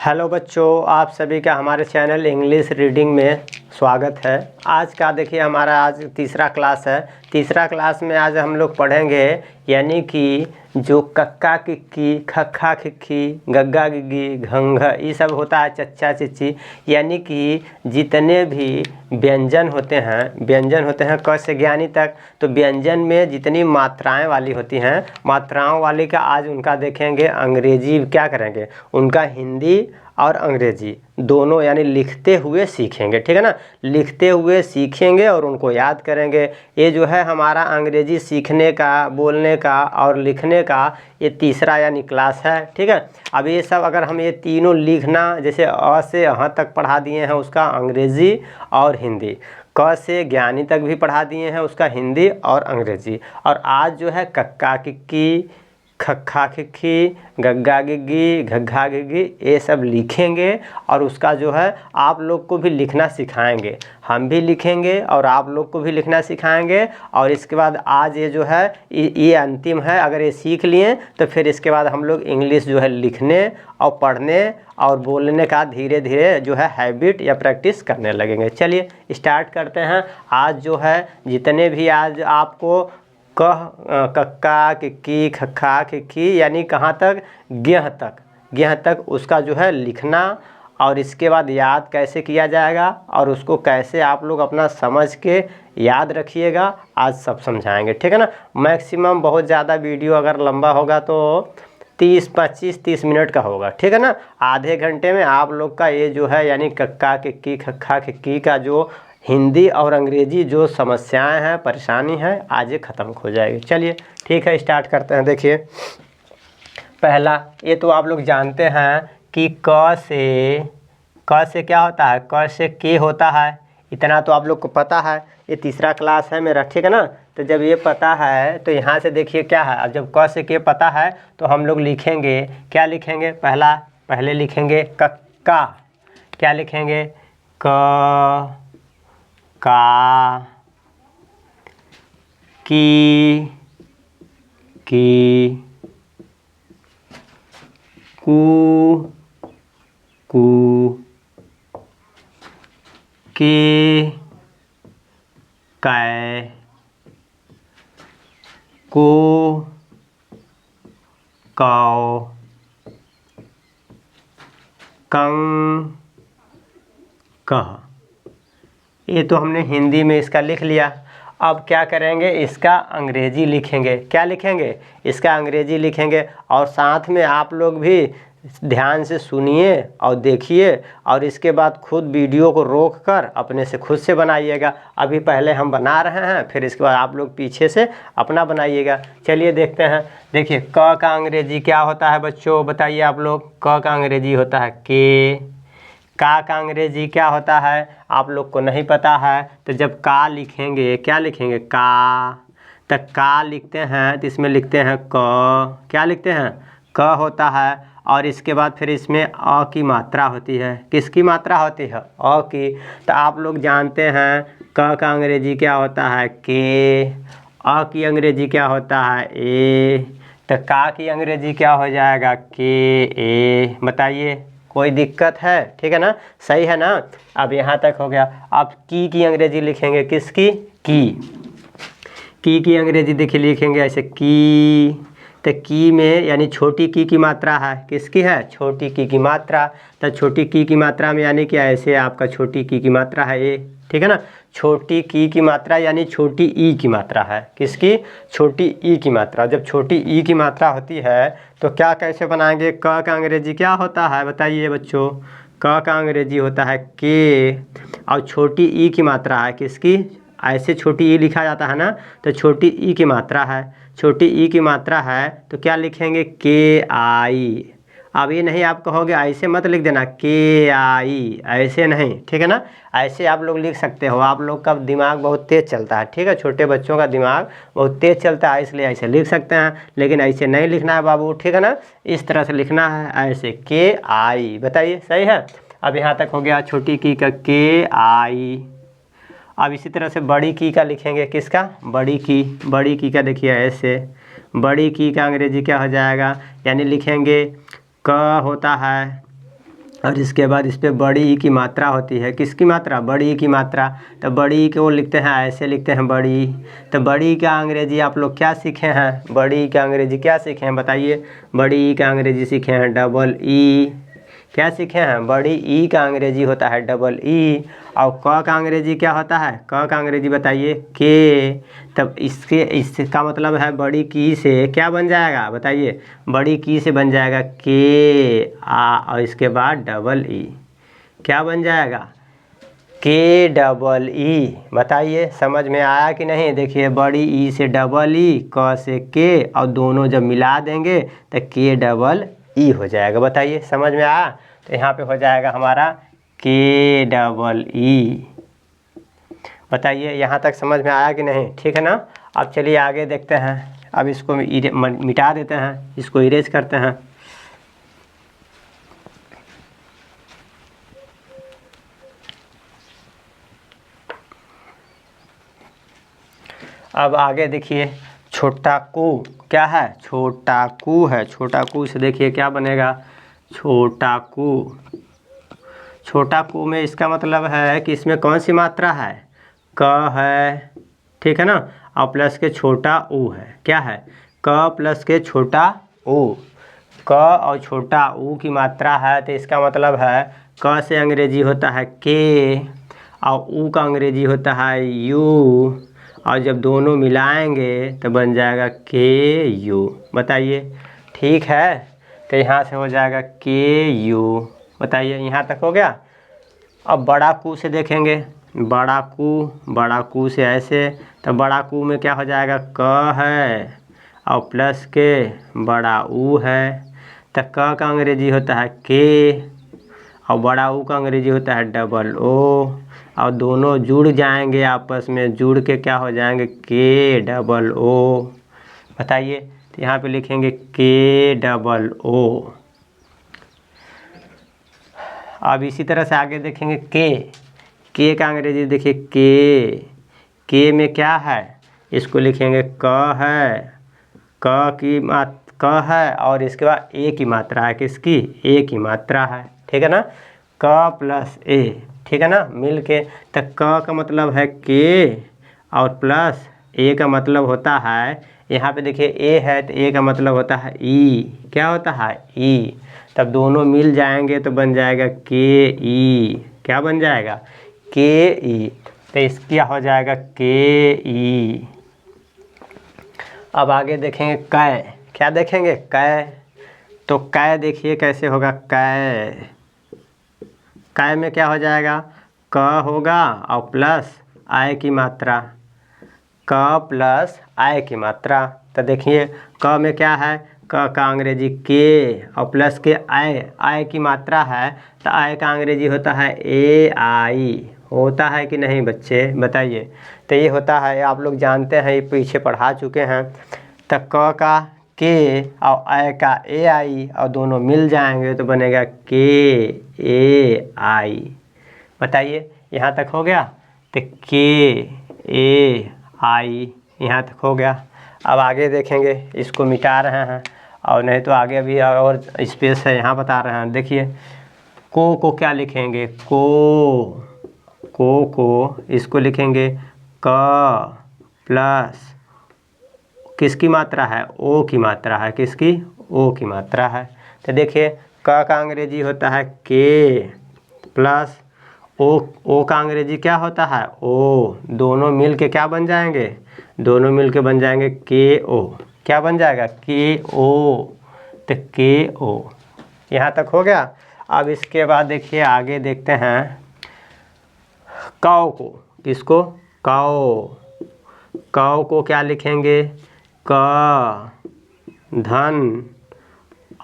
Hello बच्चों, आप सभी का हमारे चैनल इंग्लिश रीडिंग में स्वागत है। आज का देखिए हमारा आज तीसरा क्लास है। तीसरा क्लास में आज हम लोग पढ़ेंगे यानी कि जो कक्का किक्की, खक्खा खिक्की, गग्गा गिग्गी, घंघ ये सब होता है, चच्चा चिच्ची, यानी कि जितने भी व्यंजन होते हैं क से ज्ञानी तक। तो व्यंजन में जितनी मात्राएं वाली होती हैं, मात्राओं वाली का आज उनका देखेंगे अंग्रेजी क्या करेंगे, उनका हिंदी और अंग्रेजी दोनों यानी लिखते हुए सीखेंगे। ठीक है ना, लिखते हुए सीखेंगे और उनको याद करेंगे। ये जो है हमारा अंग्रेजी सीखने का, बोलने का और लिखने का ये तीसरा यानी क्लास है। ठीक है, अब ये सब अगर हम ये तीनों लिखना, जैसे अ से अ तक पढ़ा दिए हैं उसका अंग्रेजी और हिंदी, क से ज्ञानी तक भी पढ़ा दिए हैं उसका हिंदी और अंग्रेजी, और आज जो है कक्का किक्की, खक्खा खिक्की, गग्गा गिग्गी, घग्घा गिग्गी ये सब लिखेंगे और उसका जो है आप लोग को भी लिखना सिखाएंगे। हम भी लिखेंगे और आप लोग को भी लिखना सिखाएंगे। और इसके बाद आज ये जो है ये अंतिम है। अगर ये सीख लिए तो फिर इसके बाद हम लोग इंग्लिश जो है लिखने और पढ़ने और बोलने का धीरे धीरे जो है हैबिट या प्रैक्टिस करने लगेंगे। चलिए स्टार्ट करते हैं। आज जो है जितने भी आज आपको कक्का किक्की, खक्खा खिक्की यानी कहाँ तक, गेह तक उसका जो है लिखना और इसके बाद याद कैसे किया जाएगा और उसको कैसे आप लोग अपना समझ के याद रखिएगा, आज सब समझाएंगे। ठीक है ना, मैक्सिमम बहुत ज़्यादा वीडियो अगर लंबा होगा तो 30 मिनट का होगा। ठीक है ना, आधे घंटे में आप लोग का ये जो है यानी कक्का किक्की, खक्खा खिक्की का जो हिंदी और अंग्रेजी जो समस्याएं हैं, परेशानी है, आज ये ख़त्म हो जाएगी। चलिए ठीक है, स्टार्ट करते हैं। देखिए पहला, ये तो आप लोग जानते हैं कि क से क्या होता है, क से के होता है, इतना तो आप लोग को पता है। ये तीसरा क्लास है मेरा। ठीक है ना, तो जब ये पता है तो यहाँ से देखिए क्या है। अब जब क से के पता है तो हम लोग लिखेंगे, क्या लिखेंगे, पहले लिखेंगे कक्का, क्या लिखेंगे, क का, की कू, के, कै, को, कौ, कं, कह। ये तो हमने हिंदी में इसका लिख लिया। अब क्या करेंगे, इसका अंग्रेजी लिखेंगे। क्या लिखेंगे, इसका अंग्रेजी लिखेंगे। और साथ में आप लोग भी ध्यान से सुनिए और देखिए और इसके बाद खुद वीडियो को रोक कर अपने से खुद से बनाइएगा। अभी पहले हम बना रहे हैं, फिर इसके बाद आप लोग पीछे से अपना बनाइएगा। चलिए देखते हैं। देखिए क का अंग्रेजी क्या होता है बच्चों, बताइए आप लोग। क का अंग्रेजी होता है के। का अंग्रेजी क्या होता है आप लोग को नहीं पता है, तो जब का लिखेंगे, क्या लिखेंगे, का, तो का लिखते हैं तो इसमें लिखते हैं क, क्या लिखते हैं, क होता है। और इसके बाद फिर इसमें अ की मात्रा होती है। किसकी मात्रा होती है, अ की। तो आप लोग जानते हैं क का अंग्रेजी क्या होता है, के। अ की अंग्रेजी क्या होता है, ए। तो का की अंग्रेजी क्या हो जाएगा, के ए। बताइए कोई दिक्कत है, ठीक है ना, सही है ना। अब यहाँ तक हो गया। अब की अंग्रेजी लिखेंगे, किसकी, की अंग्रेजी देखिए लिखेंगे ऐसे की। तो की में यानी छोटी की मात्रा है, किसकी है, छोटी की मात्रा। तो छोटी की मात्रा में यानी कि ऐसे आपका छोटी की मात्रा है ये। ठीक है ना, छोटी की मात्रा यानी छोटी ई की मात्रा है, किसकी, छोटी ई की मात्रा। जब छोटी ई की मात्रा होती है तो क्या कैसे बनाएंगे, क का अंग्रेजी क्या होता है बताइए बच्चों। क का अंग्रेजी होता है के और छोटी ई की मात्रा है, किसकी, ऐसे छोटी ई लिखा जाता है ना, तो छोटी ई की मात्रा है, छोटी ई की मात्रा है तो क्या लिखेंगे, के आई। अब ये नहीं आप कहोगे ऐसे मत लिख देना, के आई, ऐसे नहीं। ठीक है ना, ऐसे आप लोग लिख सकते हो। आप लोग का दिमाग बहुत तेज़ चलता है, ठीक है, छोटे बच्चों का दिमाग बहुत तेज़ चलता है, इसलिए ऐसे लिख सकते हैं। लेकिन ऐसे नहीं लिखना है बाबू, ठीक है ना, इस तरह से लिखना है, ऐसे के आई। बताइए सही है। अब यहाँ तक हो गया छोटी की का के आई। अब इसी तरह से बड़ी की का लिखेंगे, किसका, बड़ी की का देखिए ऐसे। बड़ी की का अंग्रेजी क्या हो जाएगा, यानी लिखेंगे क होता है और इसके बाद इस पर बड़ी ई की मात्रा होती है। किसकी मात्रा? बड़ी ई की मात्रा। तो बड़ी ई को लिखते हैं, ऐसे लिखते हैं बड़ी ई। तो बड़ी ई का अंग्रेजी आप लोग क्या सीखे हैं? बड़ी ई का अंग्रेजी क्या सीखे हैं बताइए? बड़ी ई का अंग्रेजी सीखे हैं डबल ई। क्या सीखे हैं? बड़ी ई का अंग्रेजी होता है डबल ई। और क का अंग्रेजी क्या होता है? क का अंग्रेजी बताइए? के। तब इसका मतलब है बड़ी की से क्या बन जाएगा बताइए? बड़ी की से बन जाएगा के आ, और इसके बाद डबल ई। क्या बन जाएगा? के डबल ई। बताइए समझ में आया कि नहीं? देखिए बड़ी ई से डबल ई, क से के, और दोनों जब मिला देंगे तो के डबल ई हो जाएगा। बताइए समझ में आया? तो यहाँ पे हो जाएगा हमारा के डबल ई। बताइए यहाँ तक समझ में आया कि नहीं? ठीक है ना। अब चलिए आगे देखते हैं। अब इसको मिटा देते हैं, इसको इरेज करते हैं। अब आगे देखिए छोटा कू क्या है? छोटा कू है। छोटा कू से देखिए क्या बनेगा? छोटा कू। छोटा कू में इसका मतलब है कि इसमें कौन सी मात्रा है? क है, ठीक है ना। और प्लस के छोटा ऊ है। क्या है? क प्लस के छोटा ऊ। क और छोटा ऊ की मात्रा है, तो इसका मतलब है क से अंग्रेजी होता है के, और ऊ का अंग्रेजी होता है यू, और जब दोनों मिलाएंगे तो बन जाएगा के यू। बताइए ठीक है। तो यहाँ से हो जाएगा के यू। बताइए यहाँ तक हो गया। अब बड़ा कू से देखेंगे। बड़ा कू से ऐसे, तो बड़ा कू में क्या हो जाएगा? क है और प्लस के बड़ा ऊ है। तो क का अंग्रेजी होता है के, और बड़ा ऊ का अंग्रेजी होता है डबल ओ, और दोनों जुड़ जाएंगे आपस में, जुड़ के क्या हो जाएंगे? के डबल ओ। बताइए तो यहाँ पे लिखेंगे के डबल ओ। अब इसी तरह से आगे देखेंगे के का अंग्रेजी देखिए के में क्या है? इसको लिखेंगे क है, क है, और इसके बाद ए की मात्रा है। किसकी? ए की मात्रा है। ठीक है ना। क प्लस ए, ठीक है ना, मिल के। तो क का मतलब है के, और प्लस ए का मतलब होता है, यहाँ पे देखिए ए है तो ए का मतलब होता है ई। क्या होता है? ई। तब दोनों मिल जाएंगे तो बन जाएगा के ई। क्या बन जाएगा? के ई। तो इसका हो जाएगा के ई। अब आगे देखेंगे कै। क्या देखेंगे? कै। तो कै देखिए कैसे होगा? कै में क्या हो जाएगा? क होगा और प्लस आय की मात्रा। क प्लस आय की मात्रा। तो देखिए क में क्या है? क का अंग्रेजी के, और प्लस के आय की मात्रा है, तो आय का अंग्रेजी होता है ए आई। होता है कि नहीं बच्चे? बताइए। तो ये होता है, आप लोग जानते हैं, ये पीछे पढ़ा चुके हैं। तो क का के और आय का ए आई, और दोनों मिल जाएंगे तो बनेगा के ए आई। बताइए यहाँ तक हो गया। तो के ए आई यहाँ तक हो गया। अब आगे देखेंगे, इसको मिटा रहे हैं, और नहीं तो आगे अभी और स्पेस है, यहाँ बता रहे हैं। देखिए को क्या लिखेंगे? को इसको लिखेंगे क प्लस किसकी मात्रा है? ओ की मात्रा है। किसकी? ओ की मात्रा है। तो देखिए क का अंग्रेजी होता है के, प्लस ओ का अंग्रेजी क्या होता है? ओ। दोनों मिल के क्या बन जाएंगे? दोनों मिल के बन जाएंगे के ओ। क्या बन जाएगा? के ओ। तो के ओ यहाँ तक हो गया। अब इसके बाद देखिए आगे देखते हैं काऊ को। किसको? काऊ को क्या लिखेंगे? क धन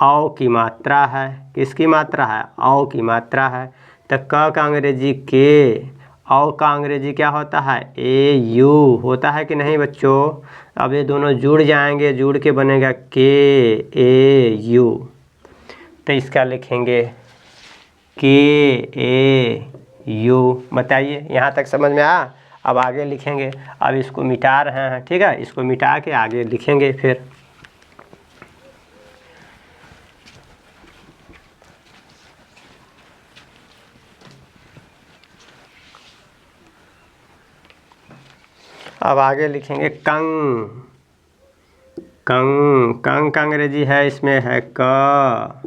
औ की मात्रा है। किसकी मात्रा है? औ की मात्रा है। तो क का अंग्रेजी के, औ का अंग्रेजी क्या होता है? ए यू। होता है कि नहीं बच्चों? अब ये दोनों जुड़ जाएंगे, जुड़ के बनेगा के ए यू। तो इसका लिखेंगे के ए यू। बताइए यहाँ तक समझ में आया? अब आगे लिखेंगे। अब इसको मिटा रहे हैं, ठीक है। इसको मिटा के आगे लिखेंगे फिर। अब आगे लिखेंगे कंग। कंग, कंग का अंग्रेजी है, इसमें है क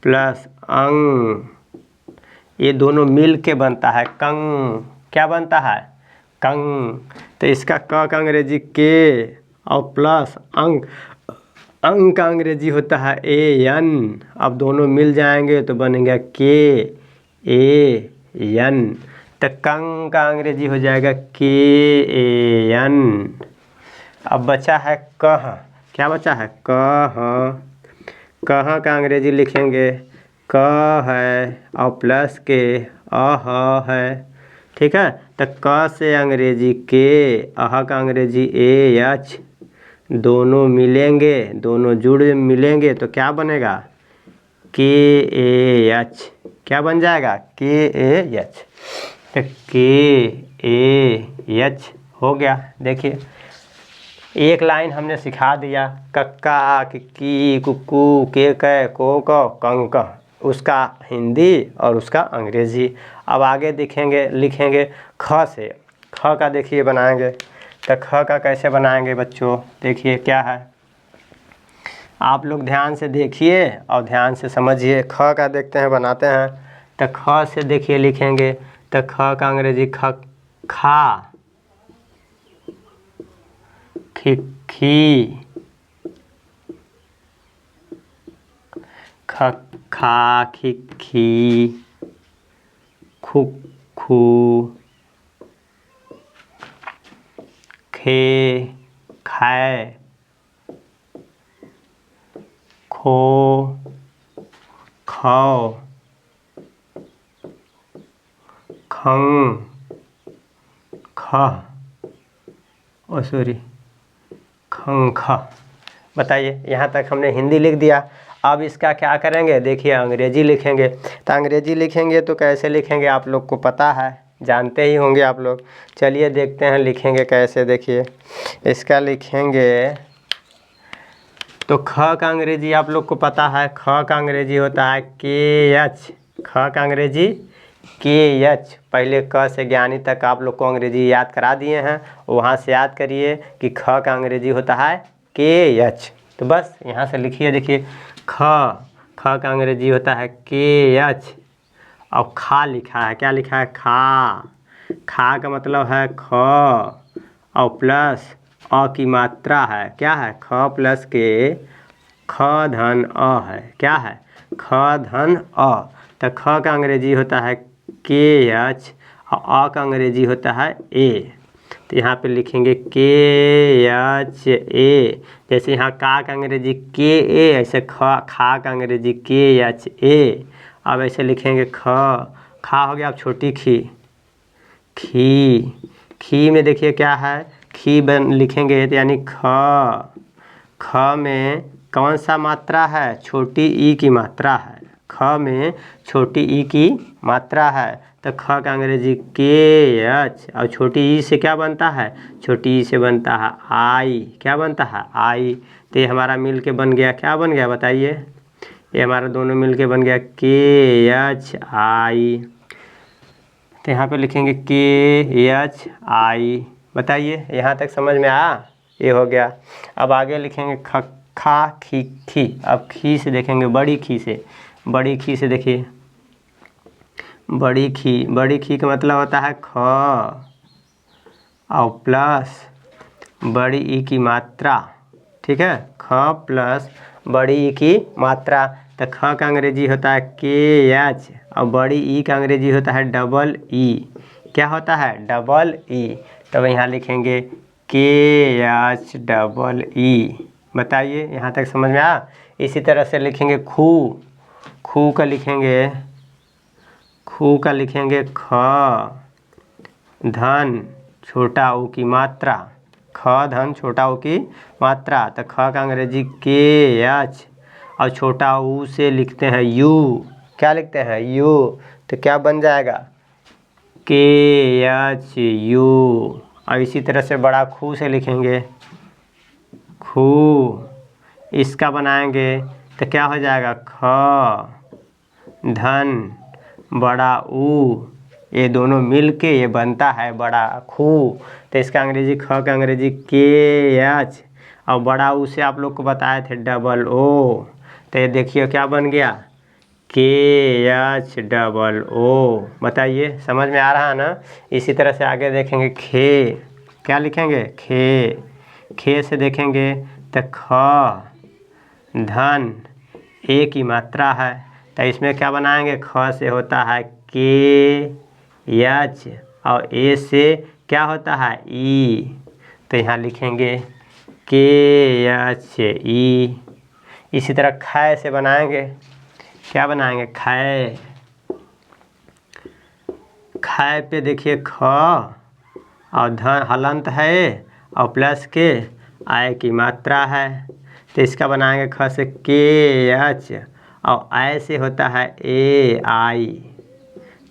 प्लस अंग, ये दोनों मिल के बनता है कंग। क्या बनता है? कंग। तो इसका क का अंग्रेजी के और प्लस अंग, अंग का अंग्रेजी होता है ए एन। अब दोनों मिल जाएंगे तो बनेगा के ए एन। तो कंग का अंग्रेजी हो जाएगा के ए एन। अब बचा है कह। क्या बचा है? कह। कह का अंग्रेजी लिखेंगे क है और प्लस के अह है। ठीक है, तो क से अंग्रेजी के, अह का अंग्रेजी ए एच, दोनों मिलेंगे, दोनों जुड़ मिलेंगे तो क्या बनेगा? के ए एच। क्या बन जाएगा? के ए एच। तो के ए एच हो गया। देखिए एक लाइन हमने सिखा दिया, कक्का किक्की कुक्कू के कै को कंक, उसका हिंदी और उसका अंग्रेजी। अब आगे दिखेंगे, लिखेंगे ख से। ख का देखिए बनाएंगे, तो ख का कैसे बनाएंगे बच्चों? देखिए क्या है, आप लोग ध्यान से देखिए और ध्यान से समझिए। ख का देखते हैं, बनाते हैं। तो ख से देखिए लिखेंगे, तो ख का अंग्रेजी ख खा, खी, ख खा, खी, खु खू, खे खाए, खो खाओ, खंग खा, ओ सॉरी खंग खा। बताइए, यहाँ तक हमने हिंदी लिख दिया। अब इसका क्या करेंगे? देखिए अंग्रेजी लिखेंगे। तो अंग्रेजी लिखेंगे तो कैसे लिखेंगे आप लोग को पता है, जानते ही होंगे आप लोग। चलिए देखते हैं लिखेंगे कैसे। देखिए इसका लिखेंगे तो ख का अंग्रेजी आप लोग को पता है, ख का अंग्रेजी होता है के एच। ख का अंग्रेजी के एच। पहले क से ज्ञानी तक आप लोग को अंग्रेजी याद करा दिए हैं, वहाँ से याद करिए कि ख का अंग्रेजी होता है के एच। तो बस यहाँ से लिखिए, देखिए ख का अंग्रेजी होता है के एच और खा लिखा है। क्या लिखा है? खा। खा का मतलब है ख और प्लस अ की मात्रा है। क्या है? ख प्लस के ख धन अ है। क्या है? ख धन अ। तो ख का अंग्रेजी होता है के एच और अ का अंग्रेजी होता है ए। तो यहाँ पे लिखेंगे के एच ए। जैसे यहाँ का अंग्रेजी के ए, ऐसे खा का अंग्रेजी के एच ए। अब ऐसे लिखेंगे खा हो गया। अब छोटी खी, खी में देखिए क्या है, खी लिखेंगे तो यानी ख में कौन सा मात्रा है? छोटी ई की मात्रा है। ख में छोटी ई की मात्रा है। तो ख का अंग्रेजी के एच और छोटी ई से क्या बनता है? छोटी ई से बनता है आई। क्या बनता है? आई। तो ये हमारा मिल के बन गया, क्या बन गया बताइए? ये हमारा दोनों मिल के बन गया के एच आई। तो यहाँ पे लिखेंगे के एच आई। बताइए यहाँ तक समझ में आया? ये हो गया। अब आगे लिखेंगे खा खी। अब खी से देखेंगे, बड़ी खी से। बड़ी खी से देखिए, बड़ी खी का मतलब होता है ख और प्लस बड़ी ई की मात्रा। ठीक है, ख प्लस बड़ी ई की मात्रा। तो ख का अंग्रेजी होता है के एच और बड़ी ई का अंग्रेजी होता है डबल ई। क्या होता है? Double E. तब यहाँ लिखेंगे के एच डबल ई। बताइए यहाँ तक समझ में आया? इसी तरह से लिखेंगे खू का लिखेंगे ख धन छोटा ऊ की मात्रा। ख धन छोटा ऊ की मात्रा। तो ख का अंग्रेजी के एच और छोटा ऊ से लिखते हैं यू। क्या लिखते हैं? यू। तो क्या बन जाएगा? के एच यू। और इसी तरह से बड़ा खू से लिखेंगे, खू इसका बनाएंगे तो क्या हो जाएगा? ख धन बड़ा ऊ ये दोनों मिल के ये बनता है बड़ा खू। तो इसका अंग्रेजी ख का अंग्रेजी के एच, और बड़ा ऊ से आप लोग को बताए थे डबल ओ। तो ये देखिए क्या बन गया, के एच डबल ओ। बताइए समझ में आ रहा है ना। इसी तरह से आगे देखेंगे खे, क्या लिखेंगे खे, खे से देखेंगे तो ख धन ए की मात्रा है, तो इसमें क्या बनाएंगे, ख से होता है के एच और ए से क्या होता है ई, तो यहाँ लिखेंगे के एच ई। इसी तरह खै से बनाएंगे, क्या बनाएंगे खै, खै पे देखिए ख और धन हलंत है और प्लस के आय की मात्रा है, तो इसका बनाएंगे ख से के एच और आय से होता है ए आई,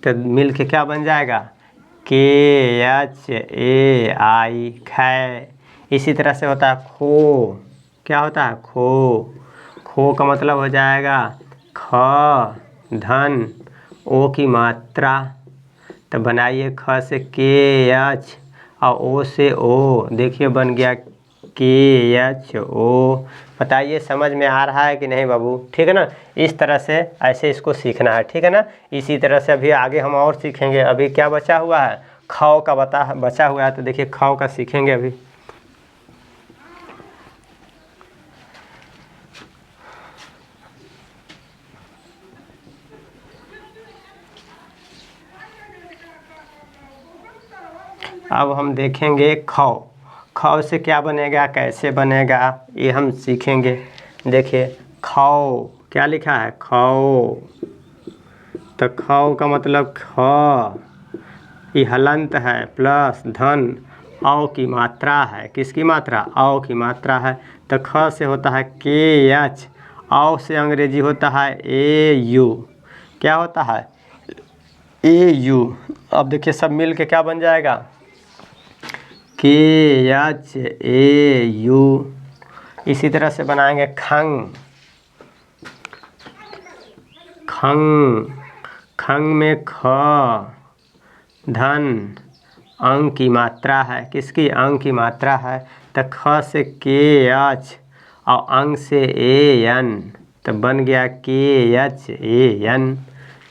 तो मिल के क्या बन जाएगा के एच ए आई खै। इसी तरह से होता है खो, क्या होता है खो, खो का मतलब हो जाएगा ख धन ओ की मात्रा, तो बनाइए ख से के एच और ओ से ओ, देखिए बन गया के एच ओ। बताइए समझ में आ रहा है कि नहीं बाबू, ठीक है ना। इस तरह से ऐसे इसको सीखना है, ठीक है ना। इसी तरह से अभी आगे हम और सीखेंगे। अभी क्या बचा हुआ है, खाओ का बचा हुआ है, तो देखिए खाओ का सीखेंगे अभी। अब हम देखेंगे खौ, खौ से क्या बनेगा, कैसे बनेगा, ये हम सीखेंगे। देखिए खौ क्या लिखा है खौ, तो खौ का मतलब ख, ये हलंत है प्लस धन औ की मात्रा है, किसकी मात्रा, औ की मात्रा है, तो ख से होता है के एच, औ से अंग्रेजी होता है ए यू, क्या होता है ए यू। अब देखिए सब मिल के क्या बन जाएगा के एच ए यू। इसी तरह से बनाएंगे खंग, खंग, खंग में ख धन अंग की मात्रा है, किसकी अंग की मात्रा है, तो ख से के एच और अंग से ए एन, तो बन गया के एच ए एन,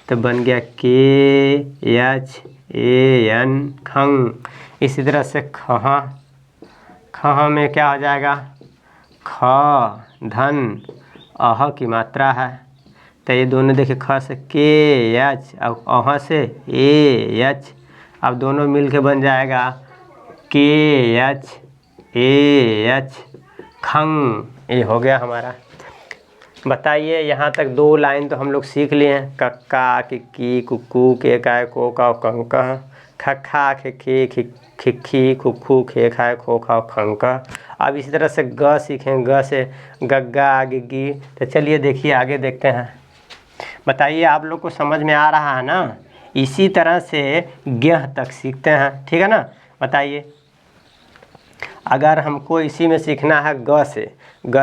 तो बन गया के एच ए एन खंग। इसी तरह से खह, खह में क्या हो जाएगा ख धन अह की मात्रा है, तो ये दोनों देखिए ख से के एच और अह से ए एच, अब दोनों मिल के बन जाएगा के एच ए एच खंग। ये हो गया हमारा। बताइए यहाँ तक 2 लाइन तो हम लोग सीख लिए हैं, कक्का किक्की कुक्कू के काय को का कंक, खखा खिखी खिखी खुखू खे खाए खो खा खंक। अब इसी तरह से ग सीखें, ग से गग्गा गिग्गी। तो चलिए देखिए आगे देखते हैं। बताइए आप लोग को समझ में आ रहा है ना। इसी तरह से ज्ञ तक सीखते हैं, ठीक है ना। बताइए अगर हमको इसी में सीखना है ग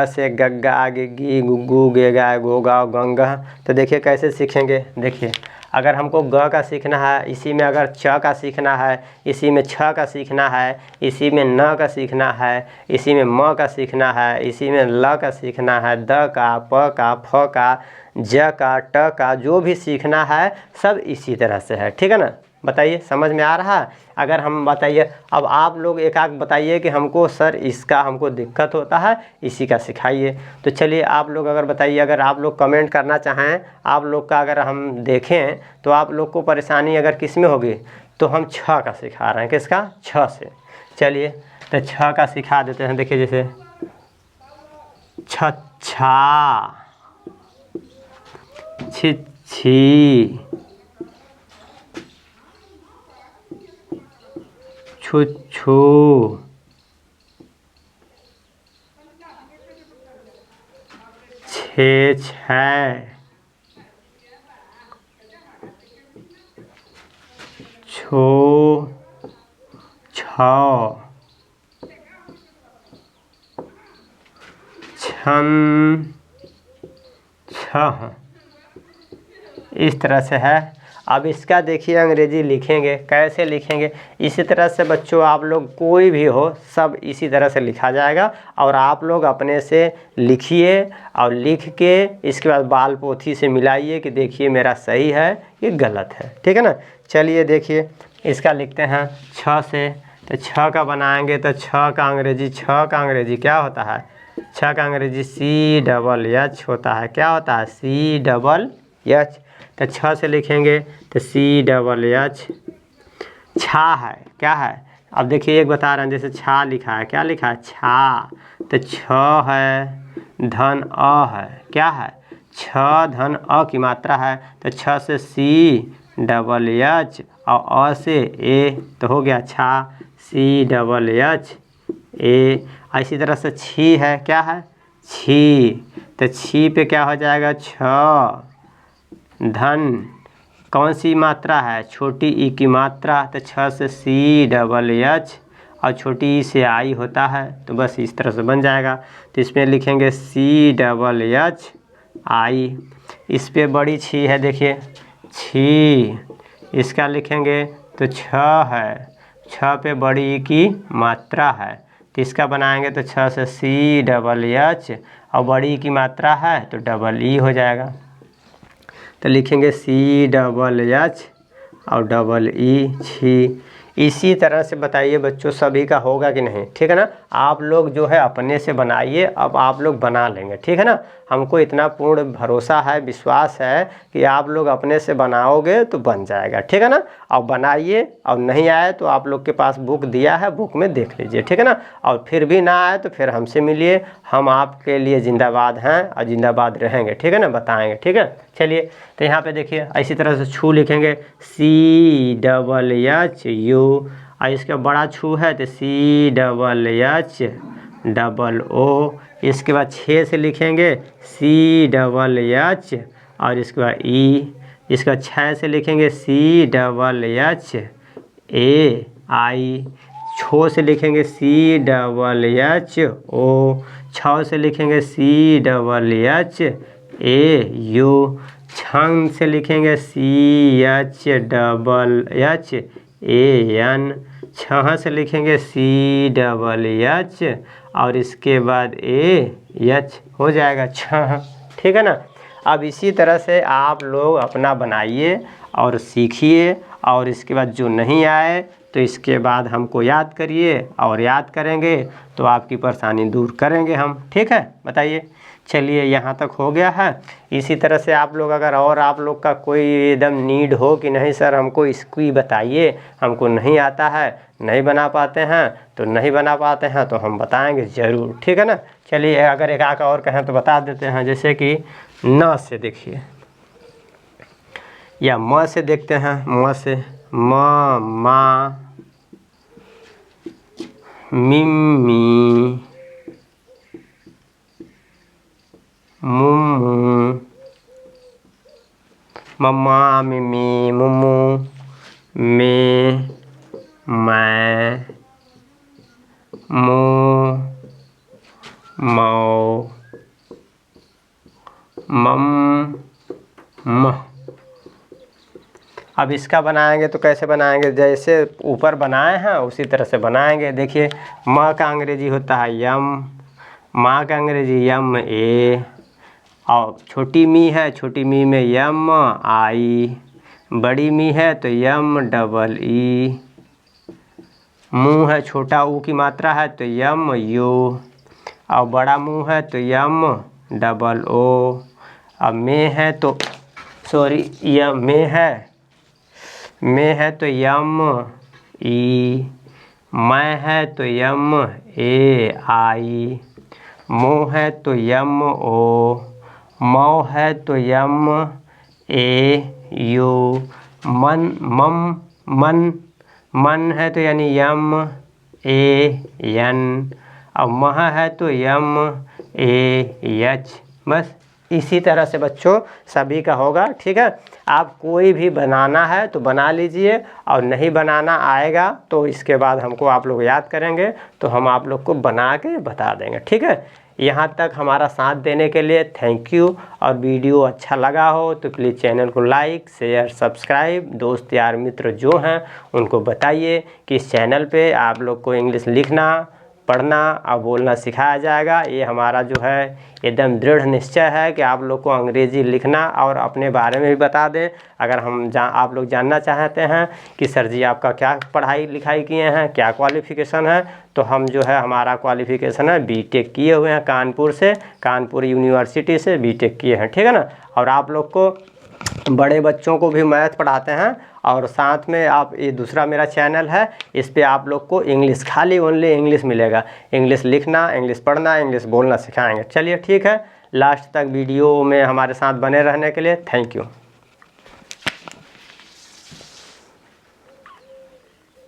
से गग्गा गिग्गी गुग्गू गेगा गोगा गंगा, तो देखिए कैसे सीखेंगे। देखिए अगर हमको ग का सीखना है, इसी में अगर च का सीखना है, इसी में छ का सीखना है, इसी में न का सीखना है, इसी में म का सीखना है, इसी में ल का सीखना है, द का प का फ का ज का ट का, जो भी सीखना है सब इसी तरह से है, ठीक है ना। बताइए समझ में आ रहा है। अगर हम बताइए अब आप लोग एक आध बताइए कि हमको सर इसका हमको दिक्कत होता है, इसी का सिखाइए। तो चलिए आप लोग अगर बताइए, अगर आप लोग कमेंट करना चाहें, आप लोग का अगर हम देखें तो आप लोग को परेशानी अगर किस में होगी, तो हम छ का सिखा रहे हैं, किसका छ से। चलिए तो छ का सिखा देते हैं। देखिए जैसे छछा छिछी छुच्छू छे छै छो छ छन छह। इस तरह से है। अब इसका देखिए अंग्रेजी लिखेंगे, कैसे लिखेंगे इसी तरह से बच्चों, आप लोग कोई भी हो सब इसी तरह से लिखा जाएगा। और आप लोग अपने से लिखिए और लिख के इसके बाद बाल पोथी से मिलाइए कि देखिए मेरा सही है ये गलत है, ठीक है ना। चलिए देखिए इसका लिखते हैं 6 से। तो 6 का बनाएंगे तो 6 का अंग्रेजी क्या होता है? 6 का अंग्रेजी CHH होता है। क्या होता है? CHH। तो 6 से लिखेंगे तो CHH। छा है, क्या है? अब देखिए एक बता रहे हैं, जैसे छा लिखा है, क्या लिखा है? छा। तो 6 है धन अ है, क्या है? 6 धन अ की मात्रा है। तो 6 से CHH और अ से ए, तो हो गया छा CHH ए। इसी तरह से छी है, क्या है? छी। तो छी पे क्या हो जाएगा? 6 धन कौन सी मात्रा है? छोटी ई की मात्रा। तो 6 से CHH और छोटी ई से आई होता है, तो बस इस तरह से बन जाएगा। तो इसमें लिखेंगे CHH आई। इस पे बड़ी छी है, देखिए छी, इसका लिखेंगे तो 6 है, 6 पे बड़ी ई की मात्रा है, तो इसका बनाएंगे तो 6 से CHH और बड़ी ई की मात्रा है तो डबल ई हो जाएगा। तो लिखेंगे CHH और डबल ई छी। इसी तरह से बताइए बच्चों सभी का होगा कि नहीं, ठीक है ना। आप लोग जो है अपने से बनाइए, अब आप लोग बना लेंगे, ठीक है ना। हमको इतना पूर्ण भरोसा है, विश्वास है कि आप लोग अपने से बनाओगे तो बन जाएगा, ठीक है ना। और बनाइए, और नहीं आए तो आप लोग के पास बुक दिया है, बुक में देख लीजिए, ठीक है ना। और फिर भी ना आए तो फिर हमसे मिलिए, हम आपके लिए जिंदाबाद हैं और जिंदाबाद रहेंगे, ठीक है ना, बताएंगे, ठीक है। चलिए तो यहाँ पे देखिए इसी तरह से छू लिखेंगे CHHU और इसका बड़ा छू है तो CHHO। इसके बाद 6 से लिखेंगे CHH और इसके बाद ई। इसका 6 से लिखेंगे CHHAI। 6 से लिखेंगे CHHO। 6 से लिखेंगे CHHAU। छंग से लिखेंगे CHHAN। छह से लिखेंगे CHH और इसके बाद AH हो जाएगा छह, ठीक है ना। अब इसी तरह से आप लोग अपना बनाइए और सीखिए, और इसके बाद जो नहीं आए तो इसके बाद हमको याद करिए, और याद करेंगे तो आपकी परेशानी दूर करेंगे हम, ठीक है। बताइए, चलिए यहाँ तक हो गया है। इसी तरह से आप लोग अगर और आप लोग का कोई एकदम नीड हो कि नहीं सर हमको इसकी बताइए, हमको नहीं आता है, नहीं बना पाते हैं, तो नहीं बना पाते हैं तो हम बताएंगे ज़रूर, ठीक है ना। चलिए अगर एक आका और कहें तो बता देते हैं, जैसे कि न से देखिए, या म से देखते हैं, म से मा, मिम्मी, मुमू, मम्मा, मिमी, मुमू, मैं, मू, मौ, मम, म। अब इसका बनाएंगे तो कैसे बनाएंगे, जैसे ऊपर बनाए हैं उसी तरह से बनाएंगे। देखिए म का अंग्रेजी होता है यम, माँ का अंग्रेजी यम ए, और छोटी मी है, छोटी मी में यम आई, बड़ी मी है तो यम डबल ई, मुँह है छोटा ऊ की मात्रा है तो यम यू, और बड़ा मुँह है तो यम डबल ओ। अब में है तो सॉरी यम में है तो यम ई, मैं है तो यम ए आई, मो है तो यम ओ, मौ है तो यम ए यू, मन है तो यानी यम ए यन, और मह है तो यम ए यच। बस इसी तरह से बच्चों सभी का होगा, ठीक है। आप कोई भी बनाना है तो बना लीजिए, और नहीं बनाना आएगा तो इसके बाद हमको आप लोग याद करेंगे तो हम आप लोग को बना के बता देंगे, ठीक है। यहाँ तक हमारा साथ देने के लिए थैंक यू। और वीडियो अच्छा लगा हो तो प्लीज़ चैनल को लाइक शेयर सब्सक्राइब, दोस्त यार मित्र जो हैं उनको बताइए कि इस चैनल पे आप लोग को इंग्लिश लिखना, पढ़ना और बोलना सिखाया जाएगा। ये हमारा जो है एकदम दृढ़ निश्चय है कि आप लोग को अंग्रेज़ी लिखना और अपने बारे में भी बता दें। अगर आप लोग जानना चाहते हैं कि सर जी आपका क्या पढ़ाई लिखाई किए हैं, क्या क्वालिफ़िकेशन है, तो हम जो है हमारा क्वालिफ़िकेशन है बीटेक किए हुए हैं कानपुर से, कानपुर यूनिवर्सिटी से बीटेक किए हैं, ठीक है ना। और आप लोग को बड़े बच्चों को भी मैथ पढ़ाते हैं और साथ में आप ये दूसरा मेरा चैनल है, इस पे आप लोग को इंग्लिश खाली ओनली इंग्लिश मिलेगा। इंग्लिश लिखना, इंग्लिश पढ़ना, इंग्लिश बोलना सिखाएंगे। चलिए ठीक है, लास्ट तक वीडियो में हमारे साथ बने रहने के लिए थैंक यू।